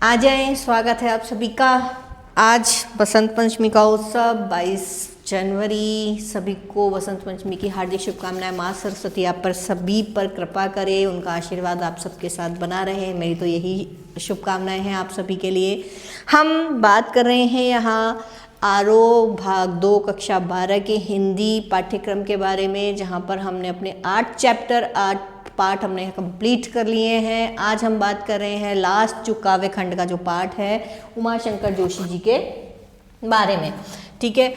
आ जाएं, स्वागत है आप सभी का। आज बसंत पंचमी का उत्सव 22 जनवरी, सभी को बसंत पंचमी की हार्दिक शुभकामनाएं। माँ सरस्वती आप पर सभी पर कृपा करे, उनका आशीर्वाद आप सबके साथ बना रहे, मेरी तो यही शुभकामनाएं हैं आप सभी के लिए। हम बात कर रहे हैं यहाँ आरोह भाग 2 कक्षा 12 के हिंदी पाठ्यक्रम के बारे में, जहाँ पर हमने अपने 8 पाठ हमने कंप्लीट कर लिए हैं। आज हम बात कर रहे हैं लास्ट जो काव्य खंड का जो पाठ है उमाशंकर जोशी जी के बारे में। ठीक है,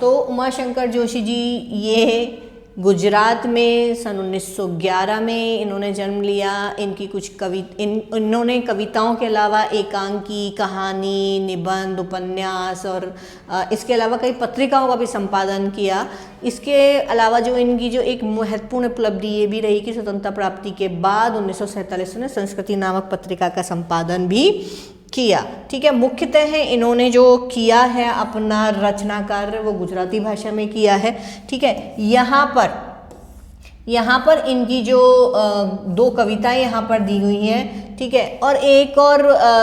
तो उमाशंकर जोशी जी ये गुजरात में सन 1911 में इन्होंने जन्म लिया। इनकी कुछ इन्होंने कविताओं के अलावा एकांकी, कहानी, निबंध, उपन्यास और इसके अलावा कई पत्रिकाओं का भी संपादन किया। इसके अलावा जो इनकी जो एक महत्वपूर्ण उपलब्धि ये भी रही कि स्वतंत्रता प्राप्ति के बाद 1947 में संस्कृति नामक पत्रिका का संपादन भी किया। ठीक है, मुख्यतः है इन्होंने जो किया है अपना रचना कार्य वो गुजराती भाषा में किया है। ठीक है, यहाँ पर इनकी जो 2 कविताएं यहाँ पर दी हुई हैं। ठीक है, और एक और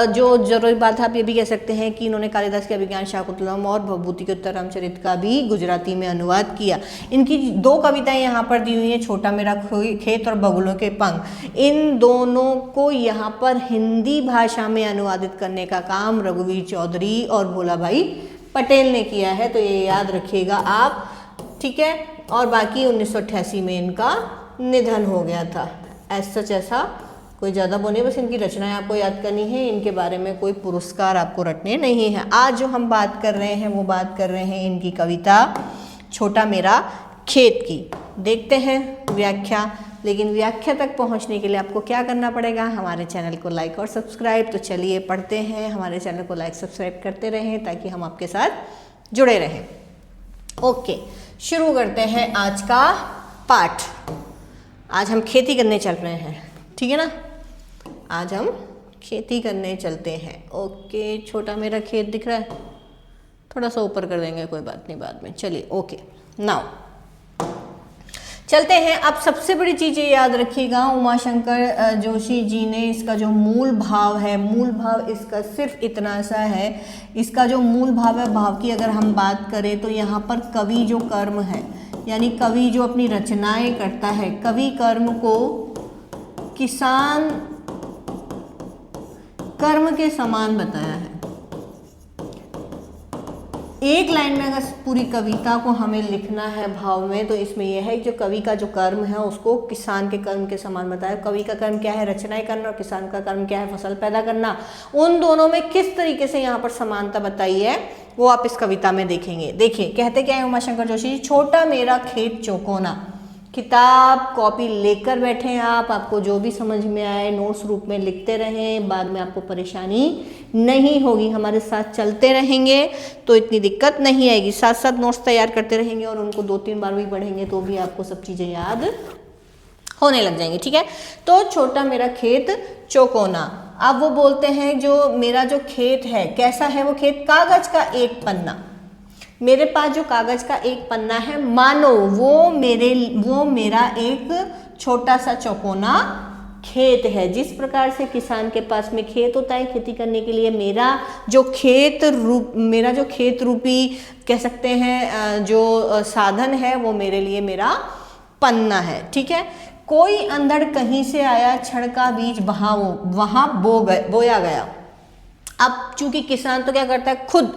जो जरूरी बात है, आप ये भी कह सकते हैं कि इन्होंने कालिदास के अभिज्ञान शाकुंतलम और भवभूति के उत्तरराम चरित का भी गुजराती में अनुवाद किया। इनकी 2 कविताएं यहाँ पर दी हुई हैं, छोटा मेरा खेत और बगुलों के पंख। इन दोनों को यहाँ पर हिंदी भाषा में अनुवादित करने का काम रघुवीर चौधरी और भोला भाई पटेल ने किया है, तो ये याद रखिएगा आप। ठीक है, और बाकी 1988 में इनका निधन हो गया था। ऐसा कोई ज़्यादा वो नहीं, बस इनकी रचनाएं आपको याद करनी है, इनके बारे में कोई पुरस्कार आपको रटने नहीं हैं। आज जो हम बात कर रहे हैं वो बात कर रहे हैं इनकी कविता छोटा मेरा खेत की। देखते हैं व्याख्या, लेकिन व्याख्या तक पहुंचने के लिए आपको क्या करना पड़ेगा, हमारे चैनल को लाइक और सब्सक्राइब। तो चलिए पढ़ते हैं, हमारे चैनल को लाइक सब्सक्राइब करते रहें ताकि हम आपके साथ जुड़े रहें। ओके, शुरू करते हैं आज का पाठ। आज हम खेती करने चल रहे हैं, ठीक है ना, आज हम खेती करने चलते हैं। ओके, छोटा मेरा खेत दिख रहा है, थोड़ा सा ऊपर कर देंगे, कोई बात नहीं बाद में। चलिए ओके, नाउ चलते हैं। अब सबसे बड़ी चीज़ ये याद रखिएगा, उमाशंकर जोशी जी ने इसका जो मूल भाव है, मूल भाव इसका सिर्फ इतना सा है, इसका जो मूल भाव है, भाव की अगर हम बात करें तो यहाँ पर कवि जो कर्म है, यानी कवि जो अपनी रचनाएं करता है, कवि कर्म को किसान कर्म के समान बताया है। एक लाइन में अगर पूरी कविता को हमें लिखना है भाव में, तो इसमें यह है कि जो कवि का जो कर्म है उसको किसान के कर्म के समान बताया। कवि का कर्म क्या है, रचनाएं करना, और किसान का कर्म क्या है, फसल पैदा करना। उन दोनों में किस तरीके से यहाँ पर समानता बताई है वो आप इस कविता में देखेंगे। देखिए कहते क्या है उमाशंकर जोशी जी, छोटा मेरा खेत चौकोना। किताब कॉपी लेकर बैठे हैं आप, आपको जो भी समझ में आए नोट्स रूप में लिखते रहें, बाद में आपको परेशानी नहीं होगी। हमारे साथ चलते रहेंगे तो इतनी दिक्कत नहीं आएगी। साथ साथ नोट्स तैयार करते रहेंगे और उनको 2-3 बार भी पढ़ेंगे तो भी आपको सब चीज़ें याद होने लग जाएंगी। ठीक है, तो छोटा मेरा खेत चौकोना। अब वो बोलते हैं जो मेरा जो खेत है कैसा है, वो खेत कागज का एक पन्ना। मेरे पास जो कागज का एक पन्ना है, मानो वो मेरा एक छोटा सा चौकोना खेत है। जिस प्रकार से किसान के पास में खेत होता है खेती करने के लिए, मेरा जो खेत रूपी कह सकते हैं जो साधन है वो मेरे लिए मेरा पन्ना है। ठीक है, कोई अंधड़ कहीं से आया, छड़ का बीज वहां बोया गया। अब चूंकि किसान तो क्या करता है, खुद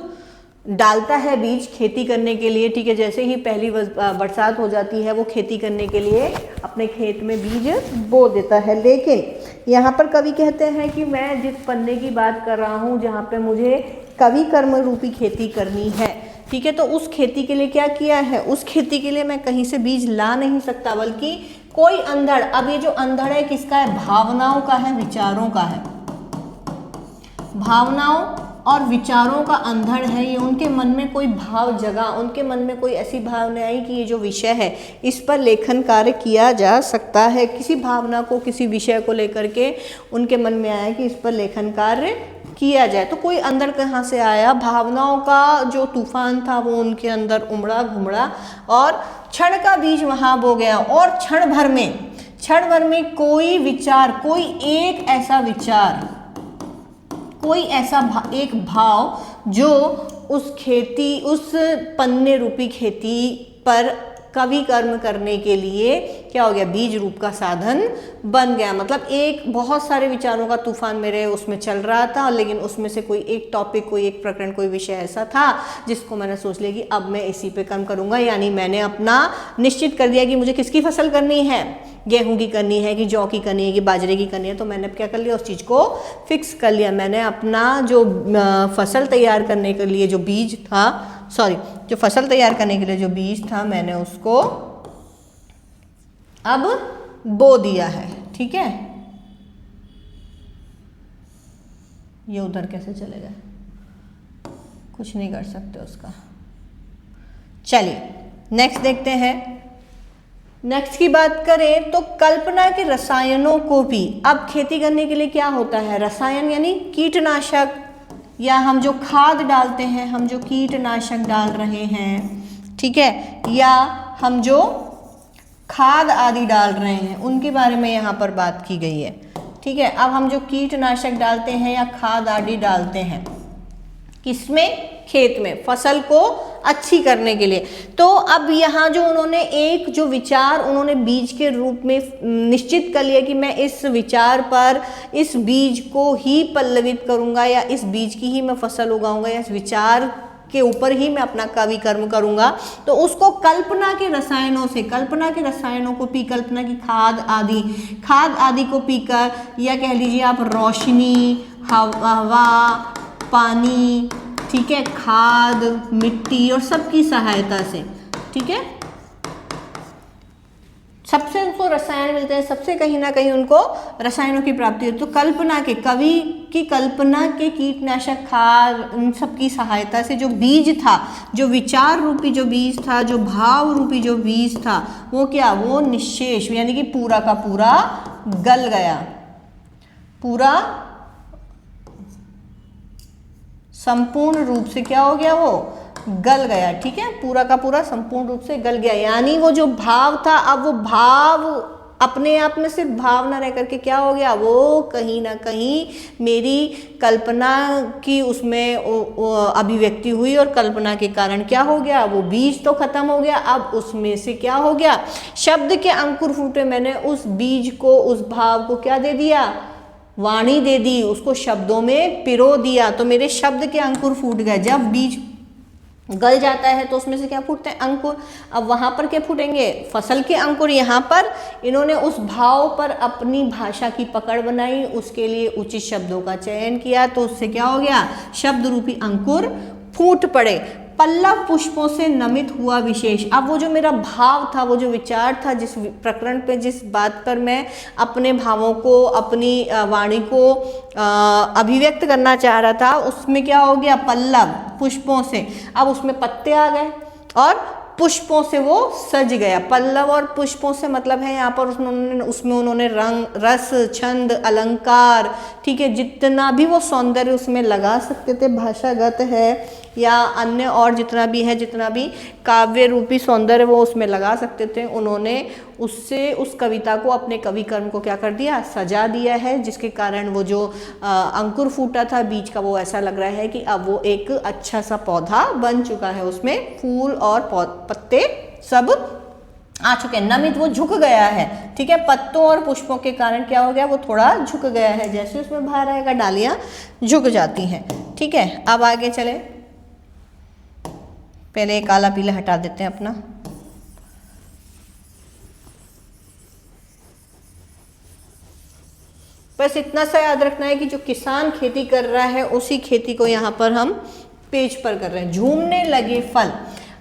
डालता है बीज खेती करने के लिए। ठीक है, जैसे ही पहली बरसात हो जाती है वो खेती करने के लिए अपने खेत में बीज बो देता है। लेकिन यहाँ पर कवि कहते हैं कि मैं जिस पन्ने की बात कर रहा हूँ, जहाँ पे मुझे कवि कर्म रूपी खेती करनी है, ठीक है, तो उस खेती के लिए क्या किया है, उस खेती के लिए मैं कहीं से बीज ला नहीं सकता, बल्कि कोई अंधड़। अब ये जो अंधड़ है किसका है, भावनाओं का है, विचारों का है। भावनाओं और विचारों का अंधड़ है ये। उनके मन में कोई भाव जगा, उनके मन में कोई ऐसी भावना आई कि ये जो विषय है इस पर लेखन कार्य किया जा सकता है। किसी भावना को, किसी विषय को लेकर के उनके मन में आया कि इस पर लेखन कार्य किया जाए। तो कोई अंदर कहाँ से आया, भावनाओं का जो तूफान था वो उनके अंदर उमड़ा घुमड़ा और क्षण का बीज वहाँ बो गया। और क्षण भर में कोई विचार, कोई एक ऐसा विचार, कोई ऐसा एक भाव जो उस खेती, उस पन्ने रूपी खेती पर कवि कर्म करने के लिए क्या हो गया, बीज रूप का साधन बन गया। मतलब एक बहुत सारे विचारों का तूफान मेरे उसमें चल रहा था, लेकिन उसमें से कोई एक टॉपिक, कोई एक प्रकरण, कोई विषय ऐसा था जिसको मैंने सोच लिया कि अब मैं इसी पे कर्म करूंगा। यानी मैंने अपना निश्चित कर दिया कि मुझे किसकी फसल करनी है, गेहूं की करनी है कि जौ की करनी है कि बाजरे की करनी है। तो मैंने क्या कर लिया, उस चीज़ को फिक्स कर लिया। मैंने अपना जो फसल तैयार करने के लिए जो बीज था, जो फसल तैयार करने के लिए जो बीज था, मैंने उसको अब बो दिया है। ठीक है, ये उधर कैसे चलेगा, कुछ नहीं कर सकते उसका। चलिए नेक्स्ट देखते हैं। नेक्स्ट की बात करें तो कल्पना के रसायनों को भी, अब खेती करने के लिए क्या होता है, रसायन यानी कीटनाशक, या हम जो खाद डालते हैं, हम जो कीटनाशक डाल रहे हैं, ठीक है, या हम जो खाद आदि डाल रहे हैं, उनके बारे में यहाँ पर बात की गई है। ठीक है, अब हम जो कीटनाशक डालते हैं या खाद आदि डालते हैं, किसमें, खेत में, फसल को अच्छी करने के लिए। तो अब यहाँ जो उन्होंने एक जो विचार उन्होंने बीज के रूप में निश्चित कर लिया कि मैं इस विचार पर इस बीज को ही पल्लवित करूँगा, या इस बीज की ही मैं फसल उगाऊंगा, या इस विचार के ऊपर ही मैं अपना कवि कर्म करूँगा। तो उसको कल्पना के रसायनों से, कल्पना के रसायनों को पी, कल्पना की खाद आदि को पीकर, या कह लीजिए आप रोशनी, हवा, पानी, ठीक है, खाद, मिट्टी और सबकी सहायता से, ठीक है, सबसे उनको रसायन मिलते हैं, सबसे कहीं ना कहीं उनको रसायनों की प्राप्ति होती है। तो कल्पना के, कवि की कल्पना के कीटनाशक, खाद, उन सब की सहायता से जो बीज था, जो विचार रूपी जो बीज था, जो भाव रूपी जो बीज था, वो क्या, वो निश्शेष यानी कि पूरा का पूरा गल गया, पूरा संपूर्ण रूप से क्या हो गया, वो गल गया। ठीक है, पूरा का पूरा संपूर्ण रूप से गल गया। यानी वो जो भाव था, अब वो भाव अपने आप में सिर्फ भाव ना रह करके क्या हो गया, वो कहीं ना कहीं मेरी कल्पना की उसमें अभिव्यक्ति हुई, और कल्पना के कारण क्या हो गया, वो बीज तो खत्म हो गया। अब उसमें से क्या हो गया, शब्द के अंकुर फूटे। मैंने उस बीज को, उस भाव को क्या दे दिया, वाणी दे दी, उसको शब्दों में पिरो दिया। तो मेरे शब्द के अंकुर फूट गए। जब बीज गल जाता है तो उसमें से क्या फूटते हैं, अंकुर। अब वहाँ पर क्या फूटेंगे, फसल के अंकुर। यहाँ पर इन्होंने उस भाव पर अपनी भाषा की पकड़ बनाई, उसके लिए उचित शब्दों का चयन किया, तो उससे क्या हो गया, शब्द रूपी अंकुर फूट पड़े। पल्लव पुष्पों से नमित हुआ विशेष। अब वो जो मेरा भाव था, वो जो विचार था, जिस प्रकरण पे, जिस बात पर मैं अपने भावों को, अपनी वाणी को अभिव्यक्त करना चाह रहा था, उसमें क्या हो गया, पल्लव पुष्पों से। अब उसमें पत्ते आ गए और पुष्पों से वो सज गया। पल्लव और पुष्पों से मतलब है यहाँ पर उसमें उन्होंने रंग, रस, छंद, अलंकार, ठीक है, जितना भी वो सौंदर्य उसमें लगा सकते थे, भाषागत है या अन्य और जितना भी है, जितना भी काव्य रूपी सौंदर्य वो उसमें लगा सकते थे, उन्होंने उससे उस कविता को, अपने कवि कर्म को क्या कर दिया, सजा दिया है, जिसके कारण वो जो अंकुर फूटा था बीज का, वो ऐसा लग रहा है कि अब वो एक अच्छा सा पौधा बन चुका है, उसमें फूल और पत्ते सब आ चुके हैं। नमित वो झुक गया है, ठीक है, पत्तों और पुष्पों के कारण क्या हो गया, वो थोड़ा झुक गया है, जैसे उसमें भार आएगा डालियां झुक जाती हैं। ठीक है, अब आगे चले, पहले काला पीला हटा देते हैं अपना। बस इतना सा याद रखना है कि जो किसान खेती कर रहा है उसी खेती को यहाँ पर हम पेज पर कर रहे हैं। झूमने लगे फल,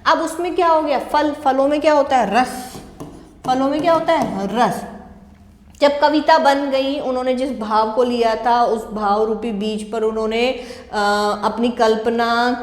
अब उसमें क्या हो गया, फलों में क्या होता है, रस, फलों में क्या होता है, रस। जब कविता बन गई, उन्होंने जिस भाव को लिया था, उस भाव रूपी बीज पर उन्होंने अपनी कल्पना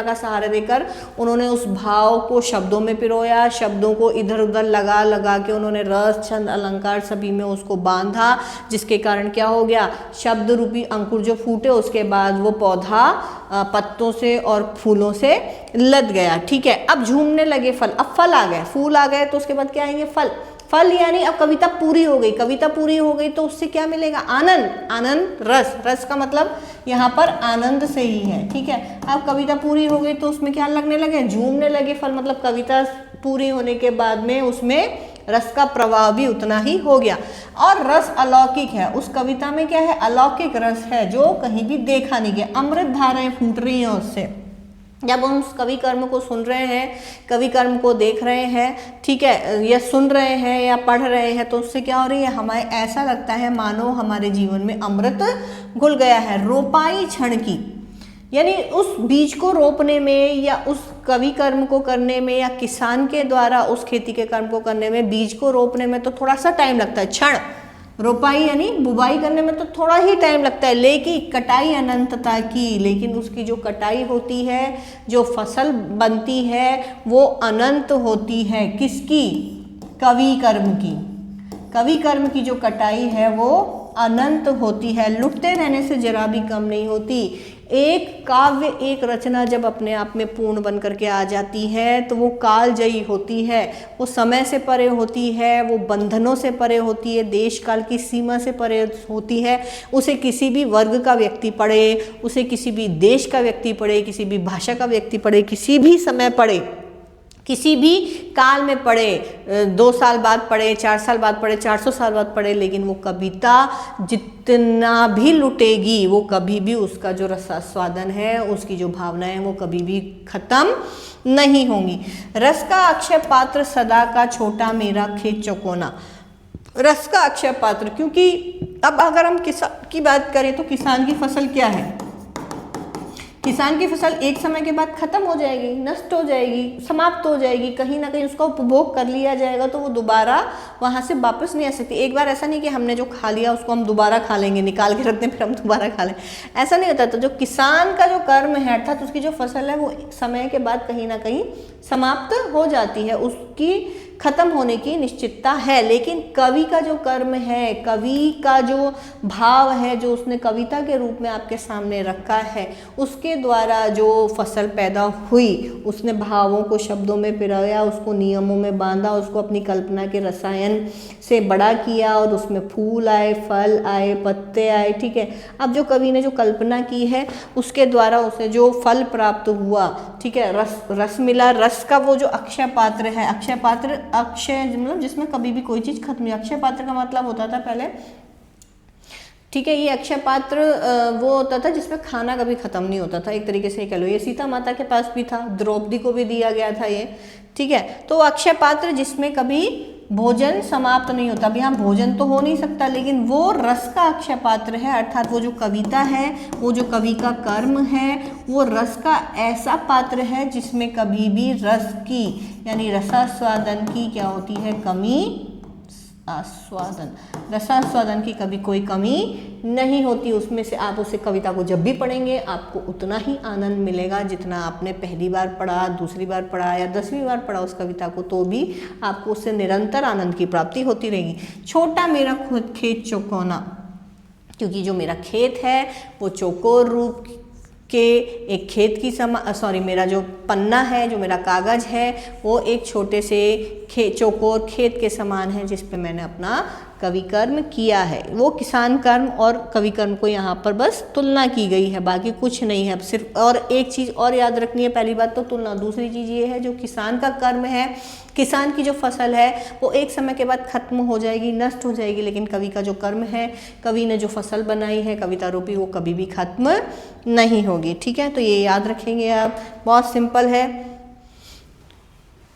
का सहारा देकर उन्होंने उस भाव को शब्दों में पिरोया, शब्दों को इधर उधर लगा के उन्होंने रस, छंद, अलंकार सभी में उसको बांधा, जिसके कारण क्या हो गया, शब्द रूपी अंकुर जो फूटे, उसके बाद वो पौधा पत्तों से और फूलों से लद गया। ठीक है, अब झूमने लगे फल, अब फल आ गए, फूल आ गए, तो उसके बाद क्या आएंगे, फल। फल यानी अब कविता पूरी हो गई, कविता पूरी हो गई तो उससे क्या मिलेगा? आनंद। आनंद रस, रस का मतलब यहाँ पर आनंद से ही है, ठीक है। अब कविता पूरी हो गई तो उसमें क्या लगने लगे? झूमने लगे फल, मतलब कविता पूरी होने के बाद में उसमें रस का प्रवाह भी उतना ही हो गया। और रस अलौकिक है, उस कविता में क्या है? अलौकिक रस है जो कहीं भी देखा नहीं गया। अमृत धाराएं फूट रही हैं उससे। जब हम उस कवि कर्म को सुन रहे हैं, कवि कर्म को देख रहे हैं, ठीक है, या सुन रहे हैं या पढ़ रहे हैं, तो उससे क्या हो रही है? हमें ऐसा लगता है मानो हमारे जीवन में अमृत घुल गया है। रोपाई क्षण की, यानी उस बीज को रोपने में या उस कवि कर्म को करने में या किसान के द्वारा उस खेती के कर्म को करने में, बीज को रोपने में तो थोड़ा सा टाइम लगता है, क्षण। रोपाई यानी बुवाई करने में तो थोड़ा ही टाइम लगता है, लेकिन कटाई अनंतता की, लेकिन उसकी जो कटाई होती है, जो फसल बनती है वो अनंत होती है। किसकी? कवि कर्म की। कवि कर्म की जो कटाई है वो अनंत होती है, लुटते रहने से जरा भी कम नहीं होती। एक काव्य, एक रचना जब अपने आप में पूर्ण बन करके आ जाती है तो वो कालजयी होती है, वो समय से परे होती है, वो बंधनों से परे होती है, देश काल की सीमा से परे होती है। उसे किसी भी वर्ग का व्यक्ति पढ़े, उसे किसी भी देश का व्यक्ति पढ़े, किसी भी भाषा का व्यक्ति पढ़े, किसी भी समय पढ़े, किसी भी काल में पढ़े, 2 साल बाद पढ़े, 4 साल बाद पढ़े, 400 साल बाद पढ़े, लेकिन वो कविता जितना भी लुटेगी वो कभी भी उसका जो रसास्वादन है, उसकी जो भावनाएं हैं वो कभी भी खत्म नहीं होंगी। रस का अक्षय पात्र सदा का छोटा मेरा खेत चौकोना। रस का अक्षय पात्र, क्योंकि अब अगर हम किसान की बात करें तो किसान की फसल क्या है? किसान की फसल एक समय के बाद खत्म हो जाएगी, नष्ट हो जाएगी, समाप्त हो जाएगी, कहीं ना कहीं उसका उपभोग कर लिया जाएगा तो वो दोबारा वहां से वापस नहीं आ सकती। एक बार ऐसा नहीं कि हमने जो खा लिया उसको हम दोबारा खा लेंगे, निकाल के रख दें फिर हम दोबारा खा लें, ऐसा नहीं होता। तो जो किसान का जो कर्म है, अर्थात उसकी जो फसल है वो समय के बाद कहीं ना कहीं समाप्त हो जाती है, उसकी खत्म होने की निश्चितता है। लेकिन कवि का जो कर्म है, कवि का जो भाव है, जो उसने कविता के रूप में आपके सामने रखा है, उसके द्वारा जो फसल पैदा हुई, उसने भावों को शब्दों में पिरोया, उसको नियमों में बांधा, उसको अपनी कल्पना के रसायन से बड़ा किया और उसमें फूल आए, फल आए, पत्ते आए, ठीक है। अब जो कवि ने जो कल्पना की है उसके द्वारा उसे जो फल प्राप्त हुआ, ठीक है, रस मिला। रस का वो जो अक्षय पात्र है, अक्षय पात्र, अक्षय मतलब जिसमें कभी भी कोई चीज खत्म नहीं। अक्षय पात्र का मतलब होता था पहले, ठीक है, ये अक्षय पात्र वो होता था जिसमें खाना कभी खत्म नहीं होता था, एक तरीके से कह लो। ये सीता माता के पास भी था, द्रौपदी को भी दिया गया था ये, ठीक है। तो अक्षय पात्र जिसमें कभी भोजन समाप्त नहीं होता। अब यहाँ भोजन तो हो नहीं सकता, लेकिन वो रस का अक्षय पात्र है, अर्थात वो जो कविता है, वो जो कवि का कर्म है, वो रस का ऐसा पात्र है जिसमें कभी भी रस की यानी रसास्वादन की क्या होती है? कमी, आस्वादन, रसास्वादन की कभी कोई कमी नहीं होती। उसमें से आप उसे कविता को जब भी पढ़ेंगे आपको उतना ही आनंद मिलेगा जितना आपने पहली बार पढ़ा, दूसरी बार पढ़ा या 10वीं बार पढ़ा उस कविता को, तो भी आपको उससे निरंतर आनंद की प्राप्ति होती रहेगी। छोटा मेरा खुद खेत चौकोना, क्योंकि जो मेरा खेत है वो चौकोर रूप के एक खेत की मेरा जो पन्ना है, जो मेरा कागज है, वो एक छोटे से चौकोर खेत के समान है जिस पे मैंने अपना कवि कर्म किया है। वो किसान कर्म और कवि कर्म को यहाँ पर बस तुलना की गई है, बाकी कुछ नहीं है। अब सिर्फ और एक चीज़ और याद रखनी है, पहली बात तो तुलना, दूसरी चीज़ ये है जो किसान का कर्म है, किसान की जो फसल है वो एक समय के बाद खत्म हो जाएगी, नष्ट हो जाएगी, लेकिन कवि का जो कर्म है, कवि ने जो फसल बनाई है कविता रूपी, वो कभी भी खत्म नहीं होगी, ठीक है। तो ये याद रखेंगे आप, बहुत सिंपल है।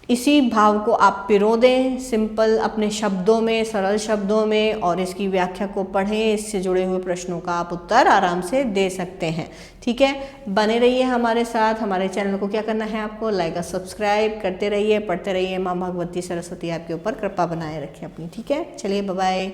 इसी भाव को आप पिरो दें सिंपल अपने शब्दों में, सरल शब्दों में, और इसकी व्याख्या को पढ़ें। इससे जुड़े हुए प्रश्नों का आप उत्तर आराम से दे सकते हैं, ठीक है। बने रहिए हमारे साथ। हमारे चैनल को क्या करना है, आपको लाइक और सब्सक्राइब करते रहिए, पढ़ते रहिए। माँ भगवती सरस्वती आपके ऊपर कृपा बनाए रखें अपनी, ठीक है। चलिए, बाय बाय।